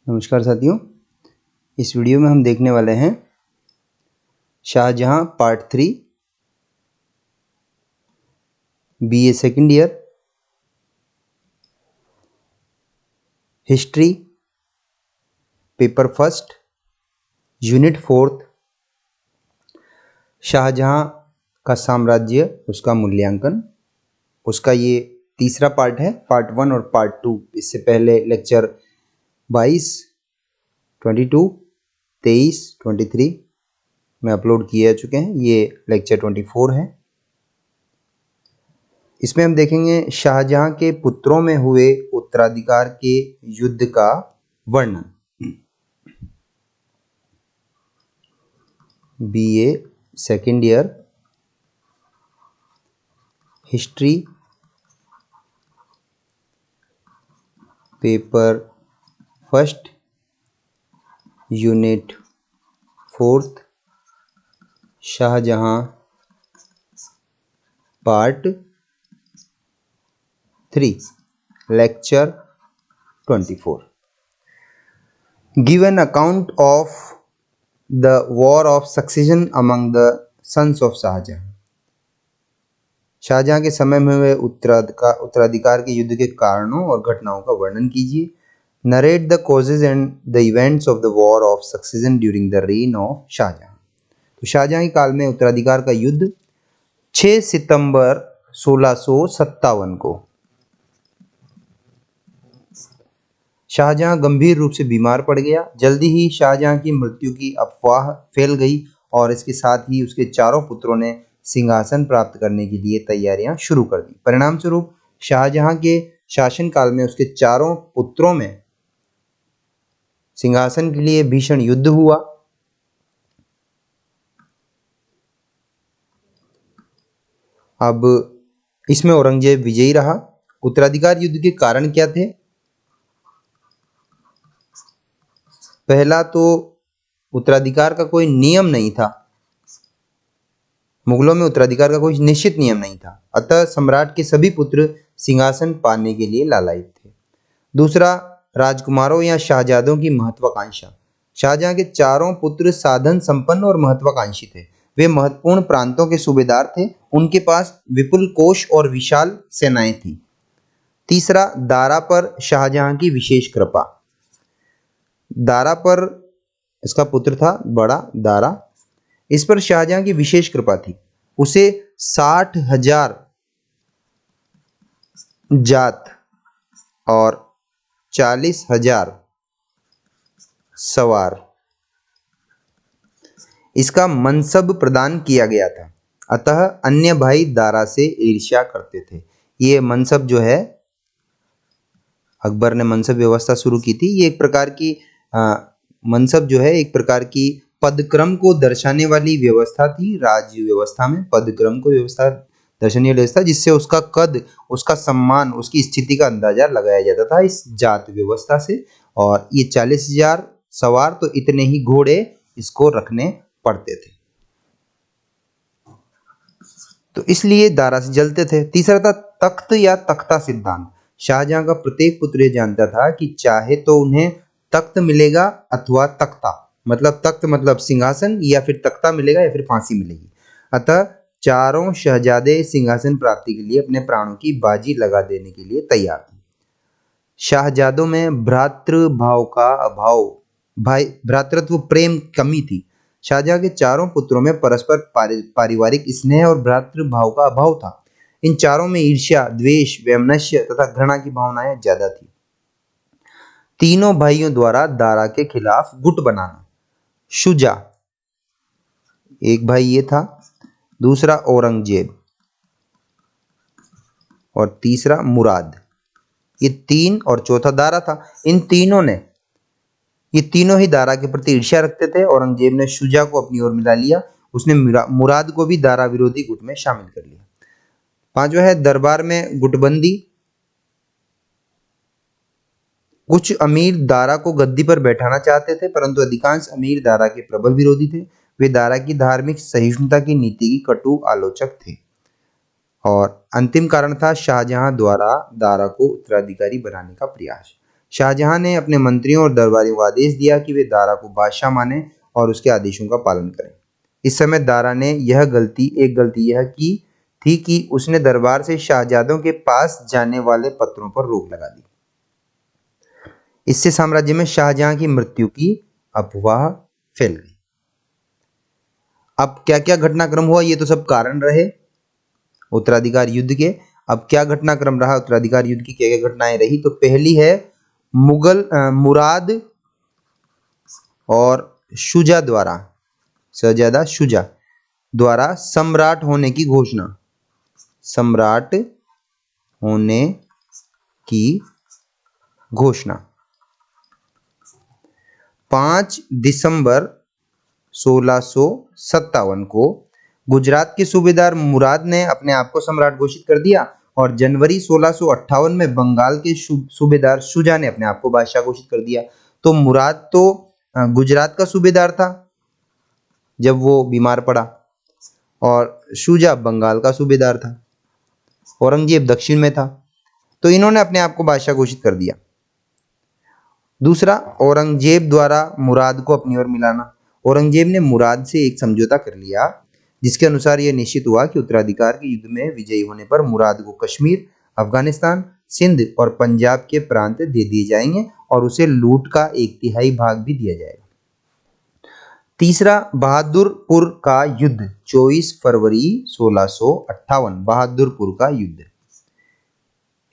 नमस्कार साथियों, इस वीडियो में हम देखने वाले हैं Shahjahan part 3 BA second year history paper first unit 4 Shahjahan का साम्राज्य, उसका मूल्यांकन। उसका ये तीसरा पार्ट है, पार्ट 1 और पार्ट 2। इससे पहले लेक्चर 22, 22, 23, 23 में अपलोड किए जा चुके हैं। ये लेक्चर 24 है। इसमें हम देखेंगे शाहजहां के पुत्रों में हुए उत्तराधिकार के युद्ध का वर्णन। BA second year history paper first unit 4 Shahjahan part 3 lecture 24। Give an account of the war of succession among the sons of Shahjahan। Shahjahan के समय में हुए उत्तराधिकार के युद्ध के कारणों और घटनाओं का वर्णन कीजिए। Narrate the causes and the events of the war of succession during the reign of Shahjahan. तो शाहजहां के काल में उत्तराधिकार का युद्ध 6 सितंबर 1657 को। शाहजहां गंभीर रूप से बीमार पड़ गया। जल्दी ही शाहजहां की मृत्यु की अफवाह फैल गई और इसके साथ ही उसके चारों पुत्रों ने सिंहासन प्राप्त करने के लिए तैयारियां शुरू कर दी। परिणाम स्वरूप शाहजहां के शासनकाल में उसके चारों पुत्रों में सिंहासन के लिए भीषण युद्ध हुआ। अब इसमें औरंगजेब विजयी रहा। उत्तराधिकार युद्ध के कारण क्या थे? पहला तो उत्तराधिकार का कोई नियम नहीं था। मुगलों में उत्तराधिकार का कोई निश्चित नियम नहीं था, अतः सम्राट के सभी पुत्र सिंहासन पाने के लिए लालायित थे। दूसरा, राजकुमारों या शहजादों की महत्वाकांक्षा। शाहजहां के चारों पुत्र साधन संपन्न और महत्वाकांक्षी थे। वे महत्वपूर्ण प्रांतों के सूबेदार थे। उनके पास विपुल कोष और विशाल सेनाएं थी। तीसरा, दारा पर शाहजहां की विशेष कृपा। दारा पर इसका पुत्र था बड़ा दारा, इस पर शाहजहां की विशेष कृपा थी। उसे 60,000 जात और 40,000 सवार इसका मनसब प्रदान किया गया था। अतः अन्य भाई दारा से ईर्ष्या करते थे। ये मनसब जो है, अकबर ने मनसब व्यवस्था शुरू की थी। ये एक प्रकार की मनसब जो है एक प्रकार की पदक्रम को दर्शाने वाली व्यवस्था थी। राज्य व्यवस्था में पदक्रम को व्यवस्था दर्शाने वाली व्यवस्था, जिससे उसका कद, उसका सम्मान, उसकी स्थिति का अंदाजा लगाया जाता था इस जात व्यवस्था से। और ये 40,000 सवार, तो इतने ही घोड़े इसको रखने पड़ते थे, तो इसलिए दारा से जलते थे। तीसरा था तख्त या तख्ता सिद्धांत। शाहजहां का प्रत्येक पुत्र यह जानता था कि चाहे तो उन्हें तख्त मिलेगा अथवा तख्ता, मतलब तख्त मतलब सिंहासन, या फिर तख्ता मिलेगा या फिर फांसी मिलेगी। अतः चारों शहजादे सिंहासन प्राप्ति के लिए अपने प्राणों की बाजी लगा देने के लिए तैयार थे। शाहजादों में भ्रातृभाव का अभाव, भ्रातृत्व प्रेम कमी थी। शाहजहां के चारों पुत्रों में परस्पर पारिवारिक स्नेह और भ्रातृभाव का अभाव था। इन चारों में ईर्ष्या, द्वेष, वैमनस्य तथा घृणा की भावनाएं ज्यादा थी। तीनों भाइयों द्वारा दारा के खिलाफ गुट बनाना। शुजा एक भाई ये था, दूसरा औरंगजेब और तीसरा मुराद, ये तीन, और चौथा दारा था। ये तीनों ही दारा के प्रति ईर्ष्या रखते थे। औरंगजेब ने शुजा को अपनी ओर मिला लिया। उसने मुराद को भी दारा विरोधी गुट में शामिल कर लिया। पांचवा है दरबार में गुटबंदी। कुछ अमीर दारा को गद्दी पर बैठाना चाहते थे, परंतु अधिकांश अमीर दारा के प्रबल विरोधी थे। वे दारा की धार्मिक सहिष्णुता की नीति की कटु आलोचक थे। और अंतिम कारण था शाहजहां द्वारा दारा को उत्तराधिकारी बनाने का प्रयास। शाहजहां ने अपने मंत्रियों और दरबारियों को आदेश दिया कि वे दारा को बादशाह माने और उसके आदेशों का पालन करें। इस समय दारा ने एक गलती यह की थी कि उसने दरबार से शाहजादों के पास जाने वाले पत्रों पर रोक लगा दी। इससे साम्राज्य में शाहजहां की मृत्यु की अफवाह फैल गई। अब क्या क्या घटनाक्रम हुआ, ये तो सब कारण रहे उत्तराधिकार युद्ध के। अब क्या घटनाक्रम रहा उत्तराधिकार युद्ध की, क्या क्या घटनाएं रही? तो पहली है मुराद और शुजा द्वारा, शहजादा शुजा द्वारा सम्राट होने की घोषणा। सम्राट होने की घोषणा 5 दिसंबर 1657 को गुजरात के सूबेदार मुराद ने अपने आप को सम्राट घोषित कर दिया और जनवरी 1658 में बंगाल के सूबेदार शुजा ने अपने आप को बादशाह घोषित कर दिया। तो मुराद तो गुजरात का सूबेदार था जब वो बीमार पड़ा और शुजा बंगाल का सूबेदार था, औरंगजेब दक्षिण में था, तो इन्होंने अपने आप को बादशाह घोषित कर दिया। दूसरा, औरंगजेब द्वारा मुराद को अपनी ओर मिलाना। औरंगजेब ने मुराद से एक समझौता कर लिया जिसके अनुसार यह निश्चित हुआ कि उत्तराधिकार के युद्ध में विजयी होने पर मुराद को कश्मीर, अफगानिस्तान, सिंध और पंजाब के प्रांत दे दिए जाएंगे और उसे लूट का 1/3 भाग भी दिया जाएगा। तीसरा, बहादुरपुर का युद्ध 24 फरवरी 1658। बहादुरपुर का युद्ध।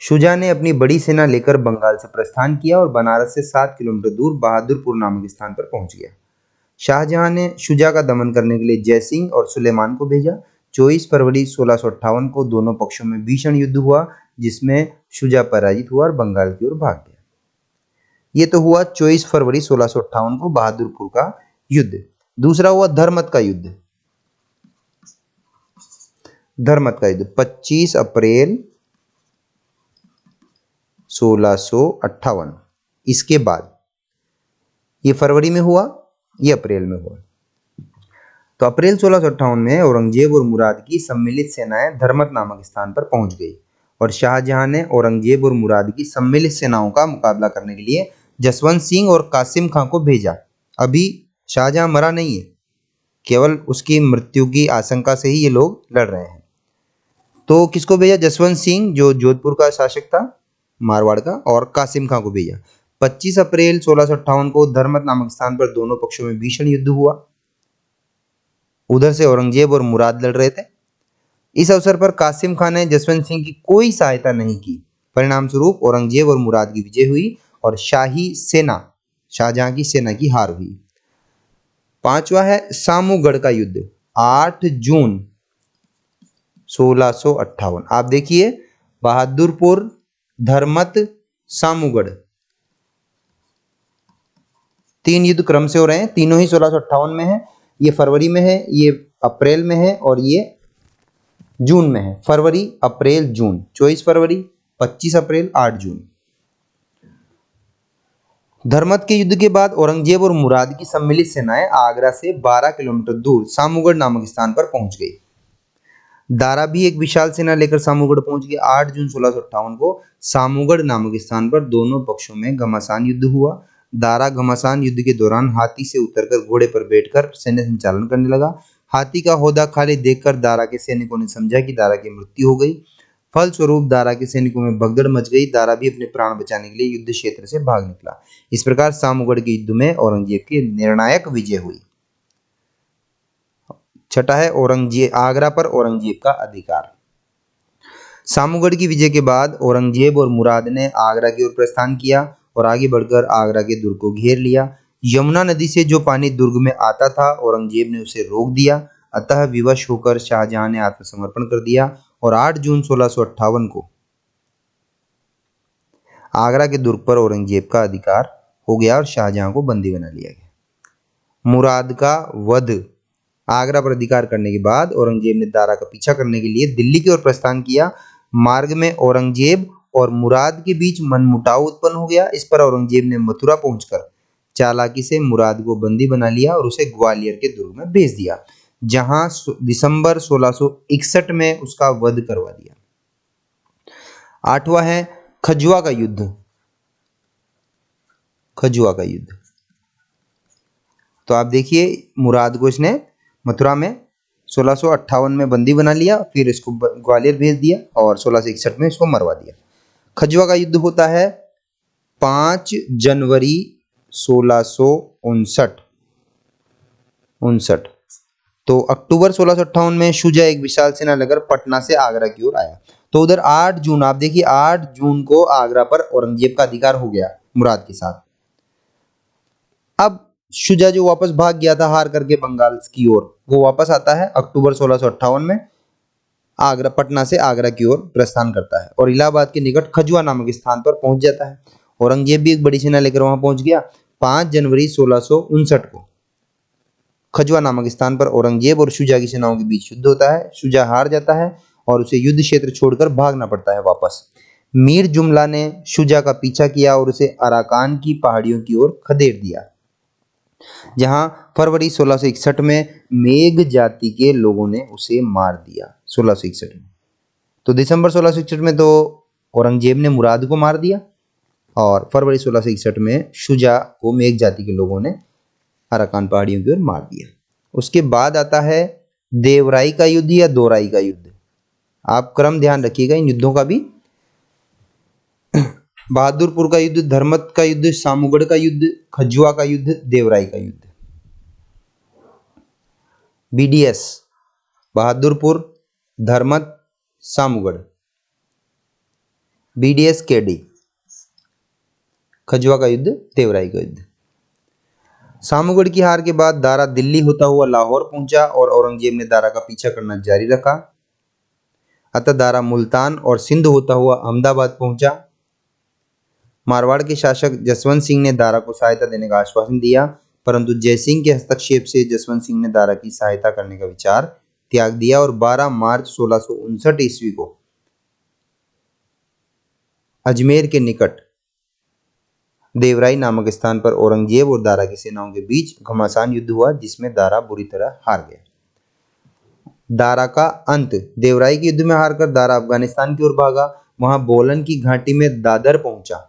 शुजा ने अपनी बड़ी सेना लेकर बंगाल से प्रस्थान किया और बनारस से 7 किलोमीटर दूर बहादुरपुर नामक स्थान पर पहुंच गया। शाहजहां ने शुजा का दमन करने के लिए जयसिंह और सुलेमान को भेजा। 24 फरवरी 1658 को दोनों पक्षों में भीषण युद्ध हुआ जिसमें शुजा पराजित हुआ और बंगाल की ओर भाग गया। ये तो हुआ 24 फरवरी 1658 को बहादुरपुर का युद्ध। दूसरा हुआ धर्मत का युद्ध। धर्मत का युद्ध 25 अप्रैल 1658। इसके बाद ये फरवरी में हुआ, ये अप्रैल में हुआ। तो अप्रैल 1658 में औरंगजेब और मुराद की सम्मिलित सेनाएं धर्मत नामक स्थान पर पहुंच गई और शाहजहां ने औरंगजेब और मुराद की सम्मिलित सेनाओं का मुकाबला करने के लिए जसवंत सिंह और कासिम खां को भेजा। अभी शाहजहां मरा नहीं है, केवल उसकी मृत्यु की आशंका से ही ये लोग लड़ रहे हैं। तो किसको भेजा? जसवंत सिंह जो जोधपुर का शासक था मारवाड़ का, और कासिम खां को भेजा। 25 अप्रैल 1658 को धर्मत नामक स्थान पर दोनों पक्षों में भीषण युद्ध हुआ। उधर से औरंगजेब और मुराद लड़ रहे थे। इस अवसर पर कासिम खान ने जसवंत सिंह की कोई सहायता नहीं की। परिणाम स्वरूप औरंगजेब और मुराद की विजय हुई और शाही सेना, शाहजहां की सेना की हार हुई। पांचवा है सामूगढ़ का युद्ध 8 जून 1658। आप देखिए, बहादुरपुर, धर्मत, सामूगढ़, 3 युद्ध क्रम से हो रहे हैं। तीनों ही 1658 में है। ये फरवरी में है, ये अप्रैल में है और ये जून में है। फरवरी, अप्रैल, जून। 24 फरवरी, 25 अप्रैल, 8 जून। धर्मत के युद्ध के बाद औरंगजेब और मुराद की सम्मिलित सेनाएं आगरा से 12 किलोमीटर दूर सामूगढ़ नामक स्थान पर पहुंच गई। दारा भी एक विशाल सेना लेकर सामूगढ़ पहुंच गया। 8 जून 1658 को सामूगढ़ नामक स्थान पर दोनों पक्षों में घमासान युद्ध हुआ। दारा घमासान युद्ध के दौरान हाथी से उतरकर घोड़े पर बैठकर सैन्य संचालन करने लगा। हाथी का होदा खाली देखकर दारा के सैनिकों ने समझा कि दारा की मृत्यु हो गई। फलस्वरूप दारा के सैनिकों में भगदड़ मच गई। दारा भी अपने प्राण बचाने के लिए युद्ध क्षेत्र से भाग निकला। इस प्रकार सामूगढ़ के युद्ध में औरंगजेब की निर्णायक विजय हुई। छठा है औरंगजेब, आगरा पर औरंगजेब का अधिकार। सामूगढ़ की विजय के बाद औरंगजेब और मुराद ने आगरा की ओर प्रस्थान किया और आगे बढ़कर आगरा के दुर्ग को घेर लिया। यमुना नदी से जो पानी दुर्ग में आता था औरंगजेब ने उसे रोक दिया। अतः विवश होकर शाहजहां ने आत्मसमर्पण कर दिया और 8 जून 1658 को आगरा के दुर्ग पर औरंगजेब का अधिकार हो गया और शाहजहां को बंदी बना लिया गया। मुराद का वध। आगरा पर अधिकार करने के बाद औरंगजेब ने दारा का पीछा करने के लिए दिल्ली की ओर प्रस्थान किया। मार्ग में औरंगजेब और मुराद के बीच मनमुटाव उत्पन्न हो गया। इस पर औरंगजेब ने मथुरा पहुंचकर चालाकी से मुराद को बंदी बना लिया और उसे ग्वालियर के दुर्ग में भेज दिया, जहां दिसंबर 1661 में उसका वध करवा दिया। 8वां है खजुआ का युद्ध खजुआ का युद्ध। तो आप देखिए मुराद को इसने मथुरा में 1658 में बंदी बना लिया, फिर इसको ग्वालियर भेज दिया और 1661 में इसको मरवा दिया। खजुआ का युद्ध होता है 5 जनवरी 1659। तो अक्टूबर 1658 में शुजा एक विशाल सेना लेकर पटना से आगरा की ओर आया। तो उधर 8 जून, आप देखिए 8 जून को आगरा पर औरंगजेब का अधिकार हो गया मुराद के साथ। अब शुजा जो वापस भाग गया था हार करके बंगाल की ओर, वो वापस आता है अक्टूबर 1658 में, आगरा पटना से आगरा की ओर प्रस्थान करता है और इलाहाबाद के निकट खजुआ नामक स्थान पर पहुंच जाता है। औरंगजेब भी एक बड़ी सेना लेकर वहां पहुंच गया। 5 जनवरी 1659 को खजुआ नामक स्थान पर औरंगजेब और शुजा की सेनाओं के बीच युद्ध होता है। शुजा हार जाता है और उसे युद्ध क्षेत्र छोड़कर भागना पड़ता है वापस। मीर जुमला ने शुजा का पीछा किया और उसे अराकान की पहाड़ियों की ओर खदेड़ दिया, जहां फरवरी 1661 में मेघ जाति के लोगों ने उसे मार दिया। 1661 में, तो दिसंबर 1661 में तो औरंगजेब ने मुराद को मार दिया और फरवरी 1661 में शुजा को मेघ जाति के लोगों ने अराकान पहाड़ियों की ओर मार दिया। उसके बाद आता है देवराई का युद्ध या दोराई का युद्ध। आप क्रम ध्यान रखिएगा इन युद्धों का भी। बहादुरपुर का युद्ध, धर्मत का युद्ध, सामूगढ़ का युद्ध, खजुआ का युद्ध, देवराई का युद्ध। बीडीएस बहादुरपुर, धर्मत, सामूगढ़। बीडीएस केडी खजुआ का युद्ध, देवराई का युद्ध। सामूगढ़ की हार के बाद दारा दिल्ली होता हुआ लाहौर पहुंचा और औरंगजेब ने दारा का पीछा करना जारी रखा। अतः दारा मुल्तान और सिंध होता हुआ अहमदाबाद पहुंचा। मारवाड़ के शासक जसवंत सिंह ने दारा को सहायता देने का आश्वासन दिया, परंतु जयसिंह के हस्तक्षेप से जसवंत सिंह ने दारा की सहायता करने का विचार त्याग दिया और 12 मार्च 1659 ईस्वी को अजमेर के निकट देवराई नामक स्थान पर औरंगजेब और दारा की सेनाओं के बीच घमासान युद्ध हुआ, जिसमें दारा बुरी तरह हार गया। दारा का अंत। देवराई के युद्ध में हारकर दारा अफगानिस्तान की ओर भागा। वहां बोलन की घाटी में दादर पहुंचा।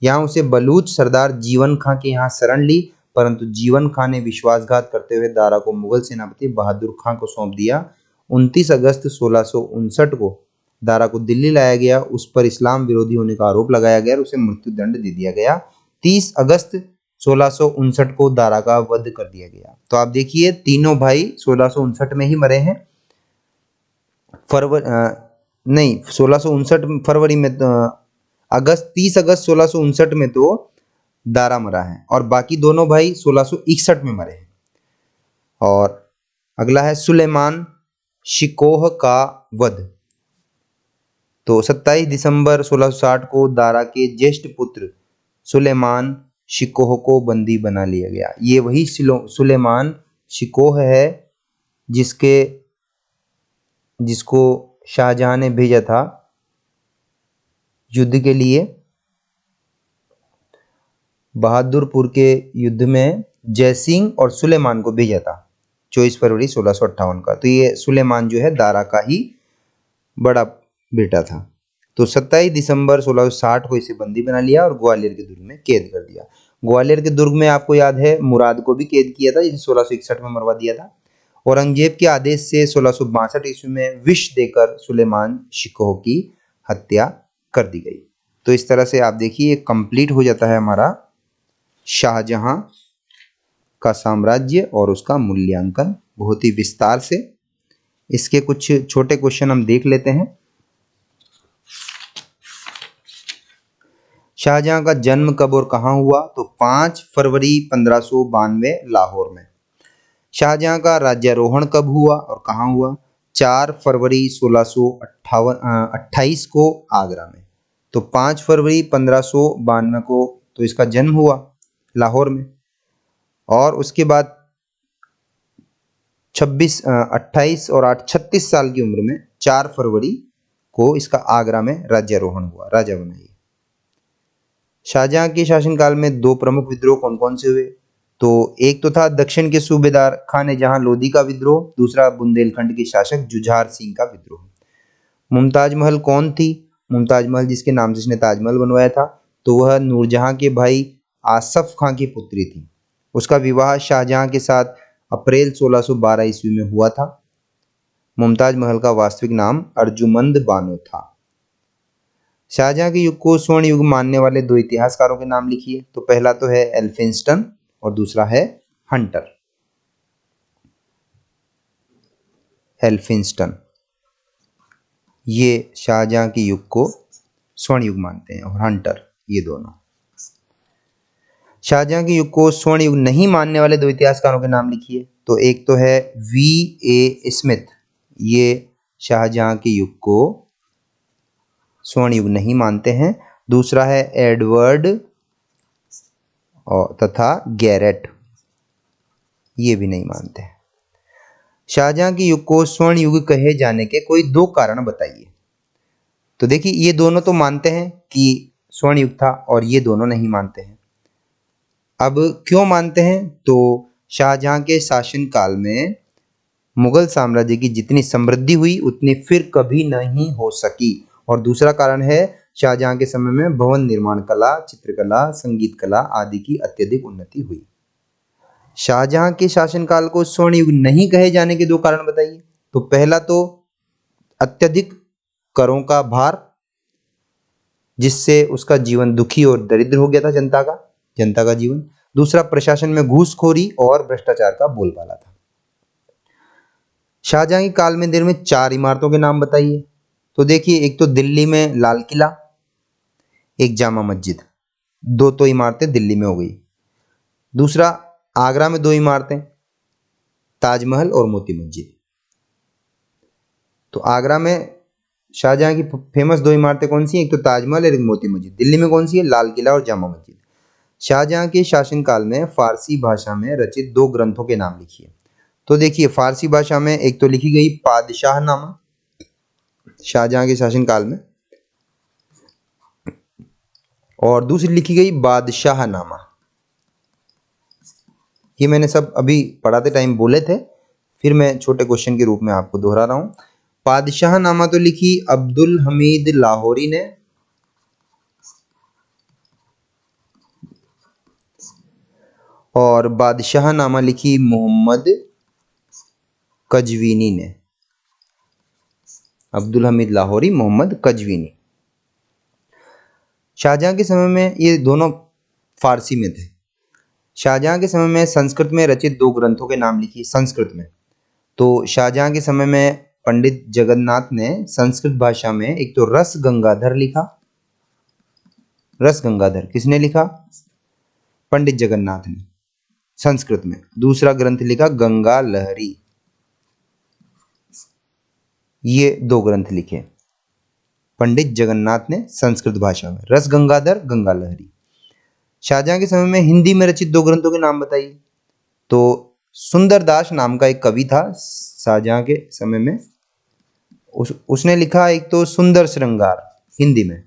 यहां उसे बलूच सरदार जीवन खां के यहाँ शरण ली, परंतु जीवन खां ने विश्वासघात करते हुए दारा को मुगल सेनापति बहादुर खां को सौंप दिया। 29 अगस्त 1659 को दारा को दिल्ली लाया गया। उस पर इस्लाम विरोधी होने का आरोप लगाया गया और उसे मृत्युदंड दे दिया गया। 30 अगस्त 1659 को दारा का वध कर दिया गया। तो आप देखिए तीनों भाई 1659 में ही मरे हैं। नहीं 1659 फरवरी में, 30 अगस्त 1659 में तो दारा मरा है और बाकी दोनों भाई 1661 में मरे हैं। और अगला है सुलेमान शिकोह का वध। तो 27 दिसंबर 1660 को दारा के ज्येष्ठ पुत्र सुलेमान शिकोह को बंदी बना लिया गया। ये वही सुलेमान शिकोह है जिसको शाहजहां ने भेजा था युद्ध के लिए। बहादुरपुर के युद्ध में जयसिंह और सुलेमान को भेजा था 24 फरवरी 1658 का। तो ये सुलेमान जो है दारा का ही बड़ा बेटा था। तो 27 दिसंबर 1660 को इसे बंदी बना लिया और ग्वालियर के दुर्ग में कैद कर दिया। ग्वालियर के दुर्ग में आपको याद है मुराद को भी कैद किया था, जिसे 1661 में मरवा दिया था। औरंगजेब के आदेश से 1662 ईस्वी में विष देकर सुलेमान शिकोह की हत्या कर दी गई। तो इस तरह से आप देखिए कंप्लीट हो जाता है हमारा शाहजहां का साम्राज्य और उसका मूल्यांकन बहुत ही विस्तार से। इसके कुछ छोटे क्वेश्चन हम देख लेते हैं। शाहजहां का जन्म कब और कहां हुआ? तो 5 फरवरी 1592 लाहौर में। शाहजहां का राज्यारोहण कब हुआ और कहां हुआ? 4 फरवरी 1628 को आगरा में। तो 5 फरवरी 1592 को तो इसका जन्म हुआ लाहौर में। और उसके बाद 28 और 8 36 साल की उम्र में 4 फरवरी को इसका आगरा में राज्यारोहण हुआ, राजा बना ये। शाहजहां के शासनकाल में 2 प्रमुख विद्रोह कौन कौन से हुए? तो एक तो था दक्षिण के सूबेदार खान जहां लोधी का विद्रोह, दूसरा बुंदेलखंड के शासक जुझार सिंह का विद्रोह। मुमताज महल कौन थी? मुमताज महल जिसके नाम से इसने ताजमहल बनवाया था, तो वह नूरजहां के भाई आसफ खां की पुत्री थी। उसका विवाह शाहजहां के साथ अप्रैल 1612 ईस्वी में हुआ था। मुमताज महल का वास्तविक नाम अर्जुमंद बानो था। शाहजहां के युग को स्वर्ण युग मानने वाले दो इतिहासकारों के नाम लिखिए। तो पहला तो है एल्फिंस्टन और दूसरा है हंटर। एल्फिंस्टन ये शाहजहां के युग को स्वर्ण युग मानते हैं और हंटर ये दोनों। शाहजहां के युग को स्वर्ण युग नहीं मानने वाले दो इतिहासकारों के नाम लिखिए। तो एक तो है V.A. स्मिथ, ये शाहजहां के युग को स्वर्ण युग नहीं मानते हैं। दूसरा है एडवर्ड और तथा गैरेट, ये भी नहीं मानते हैं। शाहजहां के युग को स्वर्ण युग कहे जाने के कोई दो कारण बताइए। तो देखिए ये दोनों तो मानते हैं कि स्वर्ण युग था और ये दोनों नहीं मानते हैं। अब क्यों मानते हैं? तो शाहजहां के शासन काल में मुगल साम्राज्य की जितनी समृद्धि हुई उतनी फिर कभी नहीं हो सकी। और दूसरा कारण है शाहजहां के समय में भवन निर्माण कला, चित्रकला, संगीत कला आदि की अत्यधिक उन्नति हुई। शाहजहां के शासनकाल को स्वर्ण युग नहीं कहे जाने के दो कारण बताइए। तो पहला तो अत्यधिक करों का भार, जिससे उसका जीवन दुखी और दरिद्र हो गया था, जनता का जीवन। दूसरा प्रशासन में घूसखोरी और भ्रष्टाचार का बोलबाला था। शाहजहां के काल में निर्मित 4 इमारतों के नाम बताइए। तो देखिए एक तो दिल्ली में लाल किला, एक जामा मस्जिद, दो तो इमारतें दिल्ली में हो गई। दूसरा आगरा में 2 इमारतें, ताजमहल और मोती मस्जिद। तो आगरा में शाहजहां की फेमस 2 इमारतें कौन सी हैं? एक तो ताजमहल और एक मोती मस्जिद। दिल्ली में कौन सी है? लाल किला और जामा मस्जिद। शाहजहां के शासनकाल में फारसी भाषा में रचित 2 ग्रंथों के नाम लिखिए। तो देखिए फारसी भाषा में एक तो लिखी गई पादशाहनामा शाहजहां के शासनकाल में, और दूसरी लिखी गई बादशाहनामा। ये मैंने सब अभी पढ़ाते टाइम बोले थे, फिर मैं छोटे क्वेश्चन के रूप में आपको दोहरा रहा हूं। पादशाहनामा तो लिखी अब्दुल हमीद लाहौरी ने, और बादशाहनामा लिखी मोहम्मद कजवीनी ने। अब्दुल हमीद लाहौरी, मोहम्मद कजवीनी। शाहजहां के समय में ये दोनों फारसी में थे। शाहजहां के समय में संस्कृत में रचित 2 ग्रंथों के नाम लिखिए। संस्कृत में तो शाहजहां के समय में पंडित जगन्नाथ ने संस्कृत भाषा में एक तो रस गंगाधर लिखा। रस गंगाधर किसने लिखा? पंडित जगन्नाथ ने संस्कृत में। दूसरा ग्रंथ लिखा गंगा लहरी। ये 2 ग्रंथ लिखे पंडित जगन्नाथ ने संस्कृत भाषा में, रस गंगाधर, गंगा लहरी। शाहजहां के समय में हिंदी में रचित 2 ग्रंथों के नाम बताइए। तो सुंदरदास नाम का एक कवि था शाहजहां के समय में, उसने लिखा एक तो सुंदर श्रृंगार, हिंदी में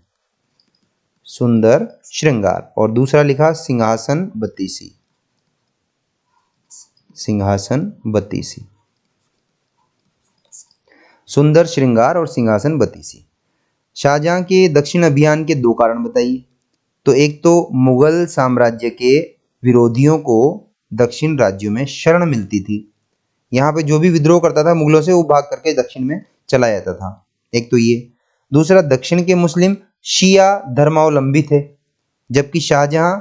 सुंदर श्रृंगार, और दूसरा लिखा सिंहासन बत्तीसी। सिंहासन बत्तीसी, सुंदर श्रृंगार और सिंहासन बत्तीसी। शाहजहां के दक्षिण अभियान के 2 कारण बताइए। तो एक तो मुगल साम्राज्य के विरोधियों को दक्षिण राज्यों में शरण मिलती थी। यहाँ पे जो भी विद्रोह करता था मुगलों से, वो भाग करके दक्षिण में चला जाता था। एक तो ये। दूसरा दक्षिण के मुस्लिम शिया धर्मावलंबी थे, जबकि शाहजहां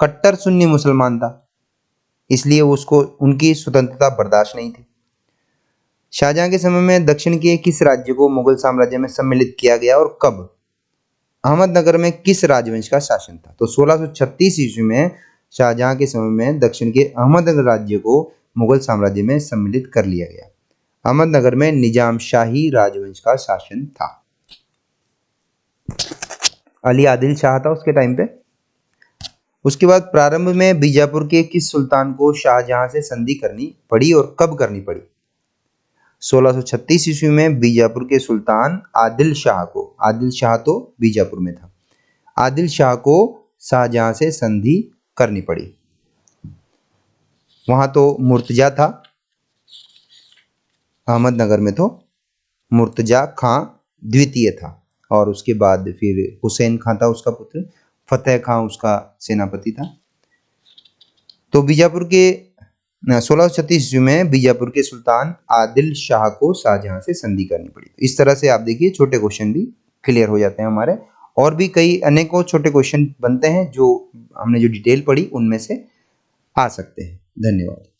कट्टर सुन्नी मुसलमान था, इसलिए उसको उनकी स्वतंत्रता बर्दाश्त नहीं थी। शाहजहां के समय में दक्षिण के किस राज्य को मुगल साम्राज्य में सम्मिलित किया गया और कब? अहमदनगर में किस राजवंश का शासन था? तो 1636 ईस्वी में शाहजहां के समय में दक्षिण के अहमदनगर राज्य को मुगल साम्राज्य में सम्मिलित कर लिया गया। अहमदनगर में निजाम शाही राजवंश का शासन था। अली आदिल शाह था उसके टाइम पे। उसके बाद प्रारंभ में बीजापुर के किस सुल्तान को शाहजहां से संधि करनी पड़ी और कब करनी पड़ी? 1636 ईस्वी में बीजापुर के सुल्तान आदिल शाह को, आदिल शाह तो बीजापुर में था, आदिल शाह को शाहजहां से संधि करनी पड़ी। वहां तो मुर्तजा था, अहमदनगर में तो मुर्तजा खां द्वितीय था, और उसके बाद फिर हुसैन खां था उसका पुत्र, फतेह खां उसका सेनापति था। तो बीजापुर के 1636 ईस्वी में बीजापुर के सुल्तान आदिल शाह को शाहजहां से संधि करनी पड़ी। इस तरह से आप देखिए छोटे क्वेश्चन भी क्लियर हो जाते हैं हमारे। और भी कई अनेकों छोटे क्वेश्चन बनते हैं जो हमने जो डिटेल पढ़ी उनमें से आ सकते हैं। धन्यवाद।